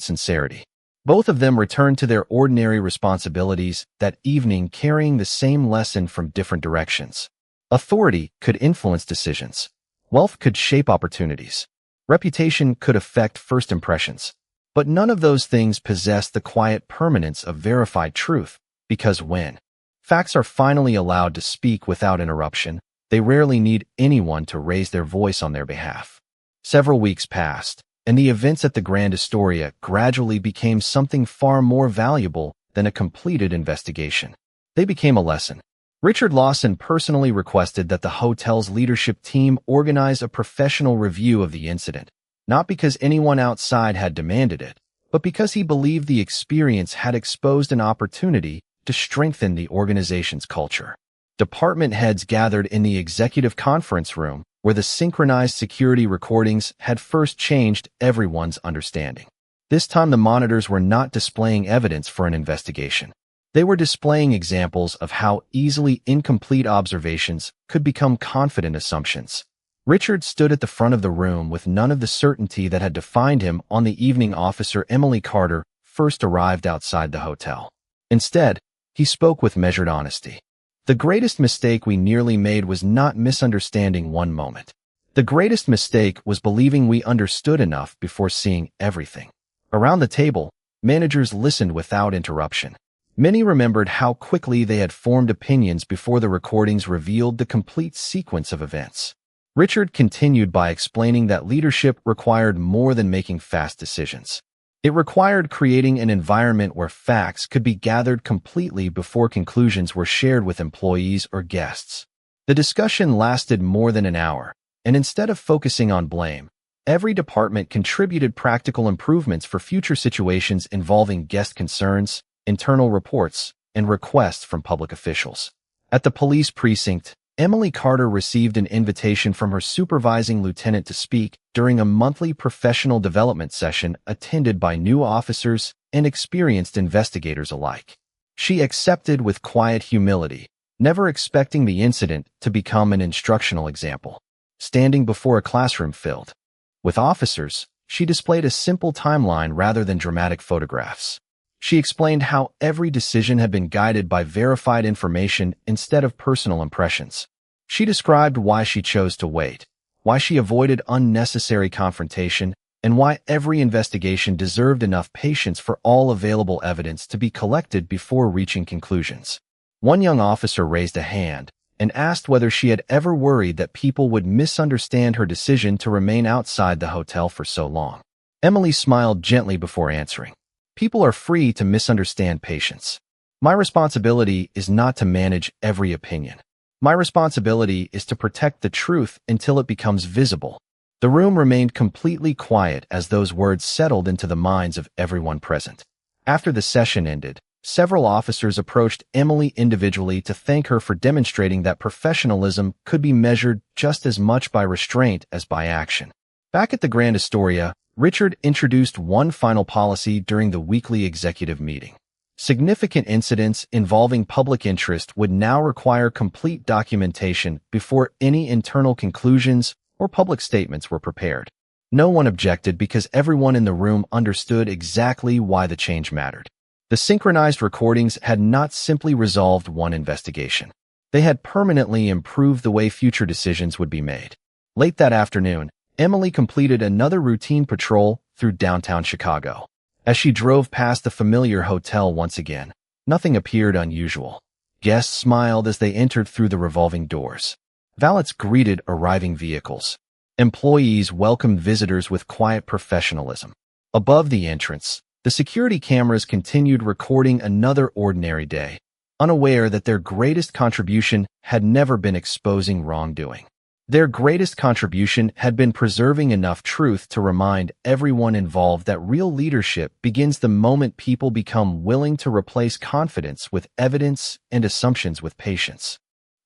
sincerity. Both of them returned to their ordinary responsibilities that evening, carrying the same lesson from different directions. Authority could influence decisions. Wealth could shape opportunities. Reputation could affect first impressions. But none of those things possess the quiet permanence of verified truth, because when facts are finally allowed to speak without interruption, they rarely need anyone to raise their voice on their behalf. Several weeks passed, and the events at the Grand Astoria gradually became something far more valuable than a completed investigation. They became a lesson. Richard Lawson personally requested that the hotel's leadership team organize a professional review of the incident, not because anyone outside had demanded it, but because he believed the experience had exposed an opportunity to strengthen the organization's culture. Department heads gathered in the executive conference room, where the synchronized security recordings had first changed everyone's understanding. This time the monitors were not displaying evidence for an investigation. They were displaying examples of how easily incomplete observations could become confident assumptions. Richard stood at the front of the room with none of the certainty that had defined him on the evening Officer Emily Carter first arrived outside the hotel. Instead, he spoke with measured honesty. The greatest mistake we nearly made was not misunderstanding one moment. The greatest mistake was believing we understood enough before seeing everything. Around the table, managers listened without interruption. Many remembered how quickly they had formed opinions before the recordings revealed the complete sequence of events. Richard continued by explaining that leadership required more than making fast decisions. It required creating an environment where facts could be gathered completely before conclusions were shared with employees or guests. The discussion lasted more than an hour, and instead of focusing on blame, every department contributed practical improvements for future situations involving guest concerns, internal reports, and requests from public officials. At the police precinct, Emily Carter received an invitation from her supervising lieutenant to speak during a monthly professional development session attended by new officers and experienced investigators alike. She accepted with quiet humility, never expecting the incident to become an instructional example. Standing before a classroom filled with officers, she displayed a simple timeline rather than dramatic photographs. She explained how every decision had been guided by verified information instead of personal impressions. She described why she chose to wait, why she avoided unnecessary confrontation, and why every investigation deserved enough patience for all available evidence to be collected before reaching conclusions. One young officer raised a hand and asked whether she had ever worried that people would misunderstand her decision to remain outside the hotel for so long. Emily smiled gently before answering. People are free to misunderstand patience. My responsibility is not to manage every opinion. My responsibility is to protect the truth until it becomes visible. The room remained completely quiet as those words settled into the minds of everyone present. After the session ended, several officers approached Emily individually to thank her for demonstrating that professionalism could be measured just as much by restraint as by action. Back at the Grand Astoria, Richard introduced one final policy during the weekly executive meeting. Significant incidents involving public interest would now require complete documentation before any internal conclusions or public statements were prepared. No one objected because everyone in the room understood exactly why the change mattered. The synchronized recordings had not simply resolved one investigation. They had permanently improved the way future decisions would be made. Late that afternoon, Emily completed another routine patrol through downtown Chicago. As she drove past the familiar hotel once again, nothing appeared unusual. Guests smiled as they entered through the revolving doors. Valets greeted arriving vehicles. Employees welcomed visitors with quiet professionalism. Above the entrance, the security cameras continued recording another ordinary day, unaware that their greatest contribution had never been exposing wrongdoing. Their greatest contribution had been preserving enough truth to remind everyone involved that real leadership begins the moment people become willing to replace confidence with evidence and assumptions with patience.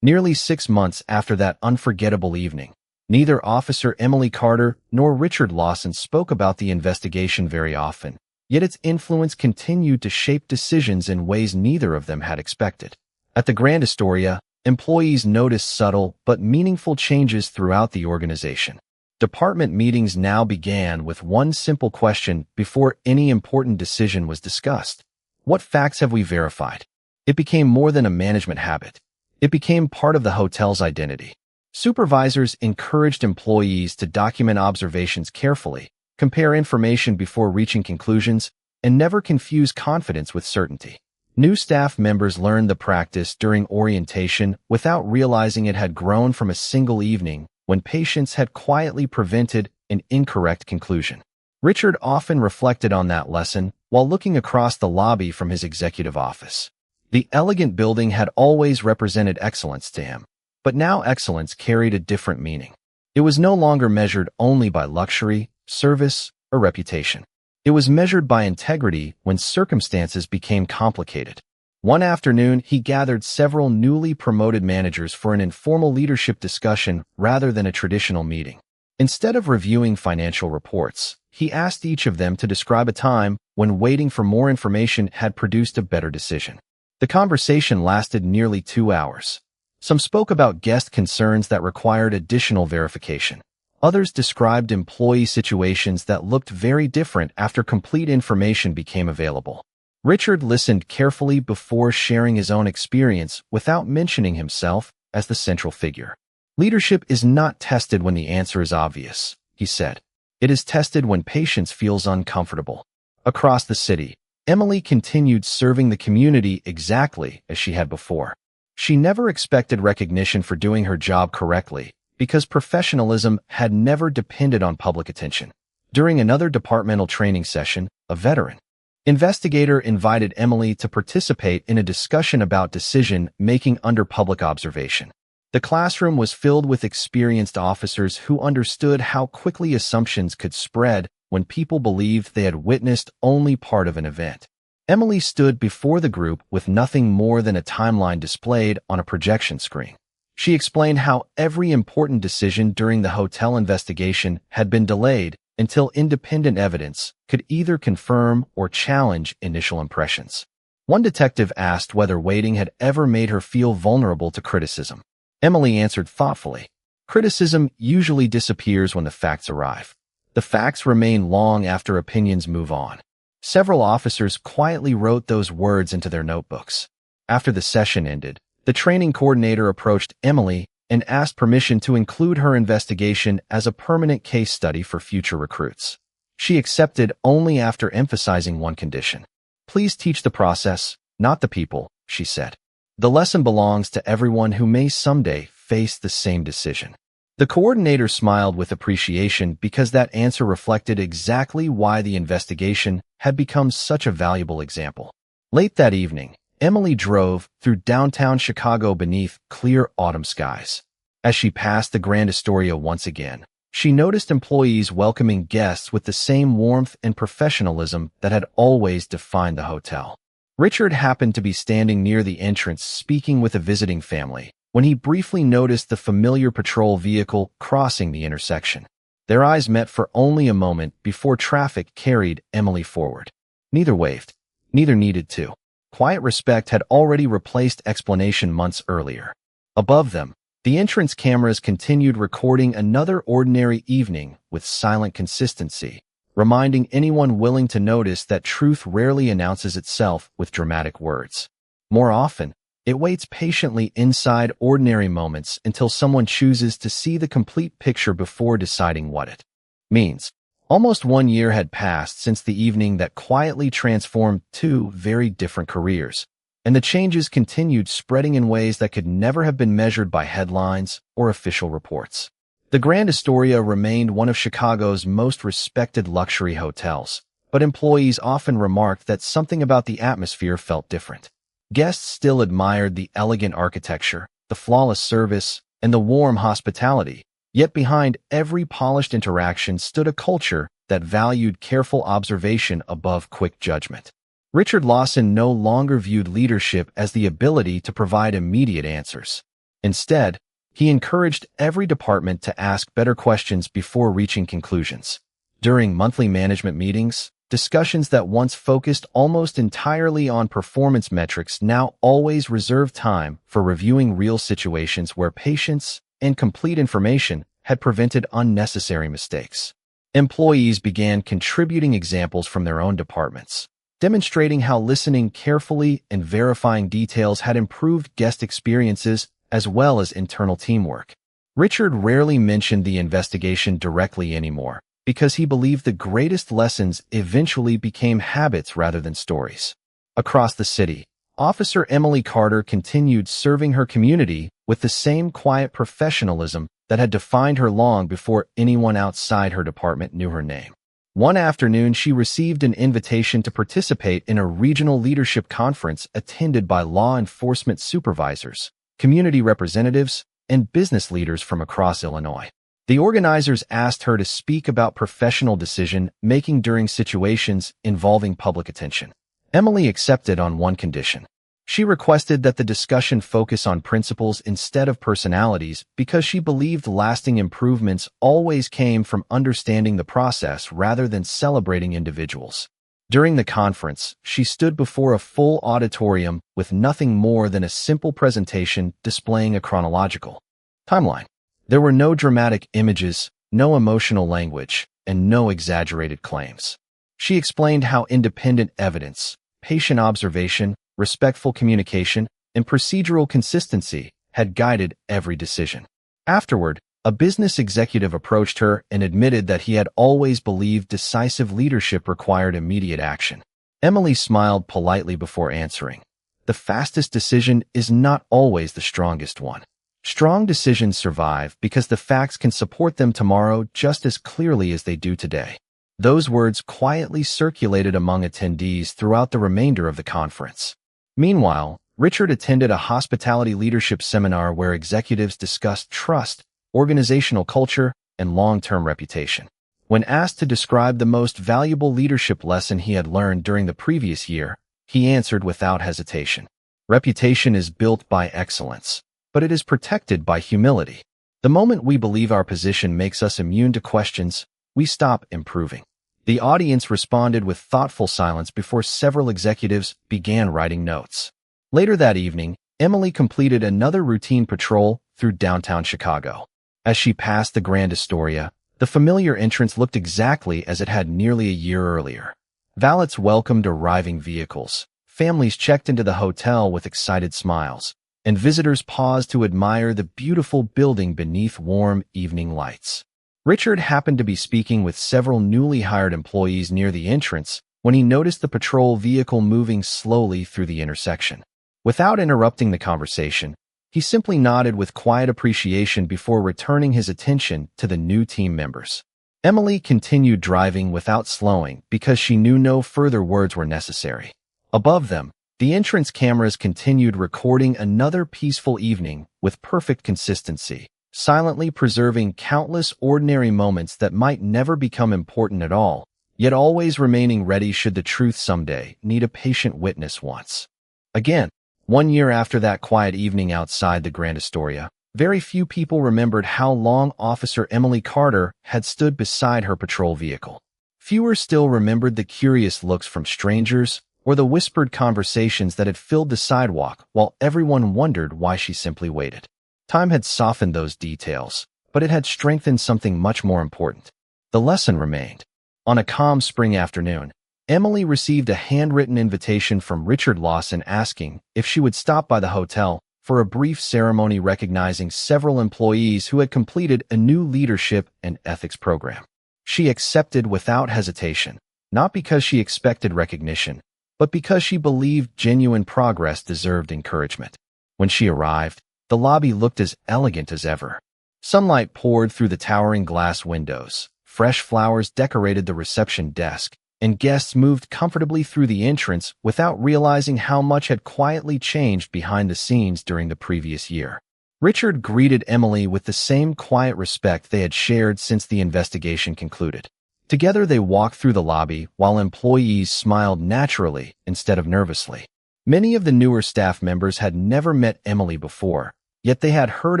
Nearly 6 months after that unforgettable evening, neither Officer Emily Carter nor Richard Lawson spoke about the investigation very often, yet its influence continued to shape decisions in ways neither of them had expected. At the Grand Astoria, employees noticed subtle but meaningful changes throughout the organization. Department meetings now began with one simple question before any important decision was discussed. What facts have we verified? It became more than a management habit. It became part of the hotel's identity. Supervisors encouraged employees to document observations carefully, compare information before reaching conclusions, and never confuse confidence with certainty. New staff members learned the practice during orientation without realizing it had grown from a single evening when patience had quietly prevented an incorrect conclusion. Richard often reflected on that lesson while looking across the lobby from his executive office. The elegant building had always represented excellence to him, but now excellence carried a different meaning. It was no longer measured only by luxury, service, or reputation. It was measured by integrity when circumstances became complicated. One afternoon, he gathered several newly promoted managers for an informal leadership discussion rather than a traditional meeting. Instead of reviewing financial reports, he asked each of them to describe a time when waiting for more information had produced a better decision. The conversation lasted nearly 2 hours. Some spoke about guest concerns that required additional verification. Others described employee situations that looked very different after complete information became available. Richard listened carefully before sharing his own experience without mentioning himself as the central figure. Leadership is not tested when the answer is obvious, he said. It is tested when patience feels uncomfortable. Across the city, Emily continued serving the community exactly as she had before. She never expected recognition for doing her job correctly, because professionalism had never depended on public attention. During another departmental training session, a veteran investigator invited Emily to participate in a discussion about decision-making under public observation. The classroom was filled with experienced officers who understood how quickly assumptions could spread when people believed they had witnessed only part of an event. Emily stood before the group with nothing more than a timeline displayed on a projection screen. She explained how every important decision during the hotel investigation had been delayed until independent evidence could either confirm or challenge initial impressions. One detective asked whether waiting had ever made her feel vulnerable to criticism. Emily answered thoughtfully, "Criticism usually disappears when the facts arrive. The facts remain long after opinions move on." Several officers quietly wrote those words into their notebooks. After the session ended, the training coordinator approached Emily and asked permission to include her investigation as a permanent case study for future recruits. She accepted only after emphasizing one condition. "Please teach the process, not the people," she said. "The lesson belongs to everyone who may someday face the same decision." The coordinator smiled with appreciation because that answer reflected exactly why the investigation had become such a valuable example. Late that evening, Emily drove through downtown Chicago beneath clear autumn skies. As she passed the Grand Astoria once again, she noticed employees welcoming guests with the same warmth and professionalism that had always defined the hotel. Richard happened to be standing near the entrance speaking with a visiting family when he briefly noticed the familiar patrol vehicle crossing the intersection. Their eyes met for only a moment before traffic carried Emily forward. Neither waved. Neither needed to. Quiet respect had already replaced explanation months earlier. Above them, the entrance cameras continued recording another ordinary evening with silent consistency, reminding anyone willing to notice that truth rarely announces itself with dramatic words. More often, it waits patiently inside ordinary moments until someone chooses to see the complete picture before deciding what it means. Almost 1 year had passed since the evening that quietly transformed two very different careers, and the changes continued spreading in ways that could never have been measured by headlines or official reports. The Grand Astoria remained one of Chicago's most respected luxury hotels, but employees often remarked that something about the atmosphere felt different. Guests still admired the elegant architecture, the flawless service, and the warm hospitality. Yet behind every polished interaction stood a culture that valued careful observation above quick judgment. Richard Lawson no longer viewed leadership as the ability to provide immediate answers. Instead, he encouraged every department to ask better questions before reaching conclusions. During monthly management meetings, discussions that once focused almost entirely on performance metrics now always reserved time for reviewing real situations where patience and complete information had prevented unnecessary mistakes. Employees began contributing examples from their own departments, demonstrating how listening carefully and verifying details had improved guest experiences as well as internal teamwork. Richard rarely mentioned the investigation directly anymore, because he believed the greatest lessons eventually became habits rather than stories. Across the city, Officer Emily Carter continued serving her community with the same quiet professionalism that had defined her long before anyone outside her department knew her name. One afternoon, she received an invitation to participate in a regional leadership conference attended by law enforcement supervisors, community representatives, and business leaders from across Illinois. The organizers asked her to speak about professional decision-making during situations involving public attention. Emily accepted on one condition. She requested that the discussion focus on principles instead of personalities because she believed lasting improvements always came from understanding the process rather than celebrating individuals. During the conference, she stood before a full auditorium with nothing more than a simple presentation displaying a chronological timeline. There were no dramatic images, no emotional language, and no exaggerated claims. She explained how independent evidence, patient observation, respectful communication, and procedural consistency had guided every decision. Afterward, a business executive approached her and admitted that he had always believed decisive leadership required immediate action. Emily smiled politely before answering. The fastest decision is not always the strongest one. Strong decisions survive because the facts can support them tomorrow just as clearly as they do today. Those words quietly circulated among attendees throughout the remainder of the conference. Meanwhile, Richard attended a hospitality leadership seminar where executives discussed trust, organizational culture, and long-term reputation. When asked to describe the most valuable leadership lesson he had learned during the previous year, he answered without hesitation. Reputation is built by excellence, but it is protected by humility. The moment we believe our position makes us immune to questions, we stop improving. The audience responded with thoughtful silence before several executives began writing notes. Later that evening, Emily completed another routine patrol through downtown Chicago. As she passed the Grand Astoria, the familiar entrance looked exactly as it had nearly a year earlier. Valets welcomed arriving vehicles, families checked into the hotel with excited smiles, and visitors paused to admire the beautiful building beneath warm evening lights. Richard happened to be speaking with several newly hired employees near the entrance when he noticed the patrol vehicle moving slowly through the intersection. Without interrupting the conversation, he simply nodded with quiet appreciation before returning his attention to the new team members. Emily continued driving without slowing because she knew no further words were necessary. Above them, the entrance cameras continued recording another peaceful evening with perfect consistency, silently preserving countless ordinary moments that might never become important at all, yet always remaining ready should the truth someday need a patient witness once again. 1 year after that quiet evening outside the Grand Astoria, very few people remembered how long Officer Emily Carter had stood beside her patrol vehicle. Fewer still remembered the curious looks from strangers or the whispered conversations that had filled the sidewalk while everyone wondered why she simply waited. Time had softened those details, but it had strengthened something much more important. The lesson remained. On a calm spring afternoon, Emily received a handwritten invitation from Richard Lawson asking if she would stop by the hotel for a brief ceremony recognizing several employees who had completed a new leadership and ethics program. She accepted without hesitation, not because she expected recognition, but because she believed genuine progress deserved encouragement. When she arrived, the lobby looked as elegant as ever. Sunlight poured through the towering glass windows, fresh flowers decorated the reception desk, and guests moved comfortably through the entrance without realizing how much had quietly changed behind the scenes during the previous year. Richard greeted Emily with the same quiet respect they had shared since the investigation concluded. Together they walked through the lobby while employees smiled naturally instead of nervously. Many of the newer staff members had never met Emily before, yet they had heard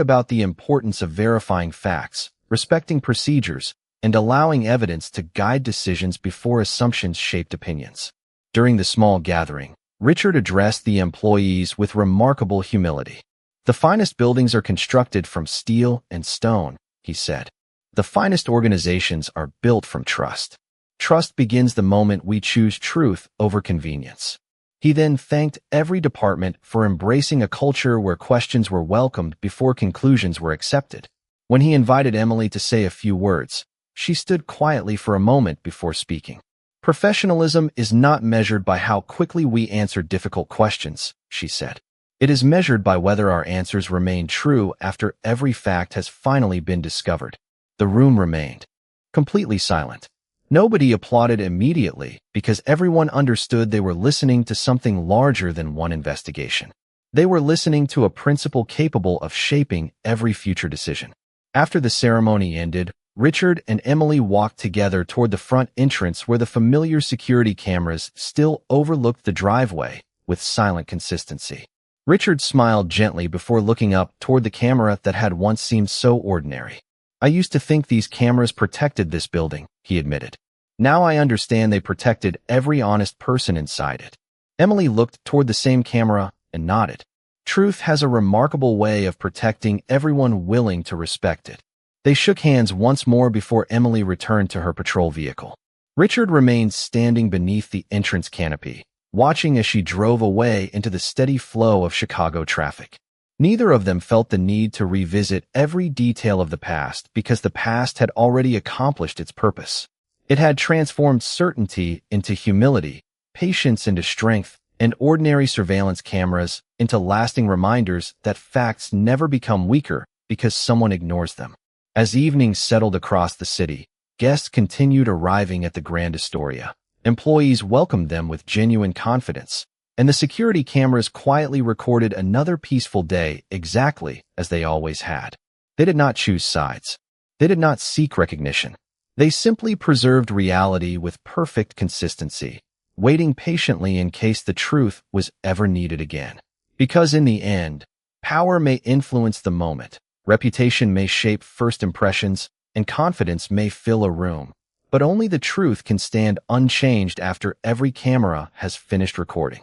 about the importance of verifying facts, respecting procedures, and allowing evidence to guide decisions before assumptions shaped opinions. During the small gathering, Richard addressed the employees with remarkable humility. "The finest buildings are constructed from steel and stone," he said. "The finest organizations are built from trust. Trust begins the moment we choose truth over convenience." He then thanked every department for embracing a culture where questions were welcomed before conclusions were accepted. When he invited Emily to say a few words, she stood quietly for a moment before speaking. "Professionalism is not measured by how quickly we answer difficult questions," she said. "It is measured by whether our answers remain true after every fact has finally been discovered." The room remained completely silent. Nobody applauded immediately because everyone understood they were listening to something larger than one investigation. They were listening to a principle capable of shaping every future decision. After the ceremony ended, Richard and Emily walked together toward the front entrance where the familiar security cameras still overlooked the driveway with silent consistency. Richard smiled gently before looking up toward the camera that had once seemed so ordinary. "I used to think these cameras protected this building," he admitted. Now I understand they protected every honest person inside it. Emily looked toward the same camera and nodded. Truth has a remarkable way of protecting everyone willing to respect it. They shook hands once more before Emily returned to her patrol vehicle. Richard remained standing beneath the entrance canopy, watching as she drove away into the steady flow of Chicago traffic. Neither of them felt the need to revisit every detail of the past because the past had already accomplished its purpose. It had transformed certainty into humility, patience into strength, and ordinary surveillance cameras into lasting reminders that facts never become weaker because someone ignores them. As evening settled across the city, guests continued arriving at the Grand Astoria. Employees welcomed them with genuine confidence, and the security cameras quietly recorded another peaceful day exactly as they always had. They did not choose sides. They did not seek recognition. They simply preserved reality with perfect consistency, waiting patiently in case the truth was ever needed again. Because in the end, power may influence the moment, reputation may shape first impressions, and confidence may fill a room, but only the truth can stand unchanged after every camera has finished recording.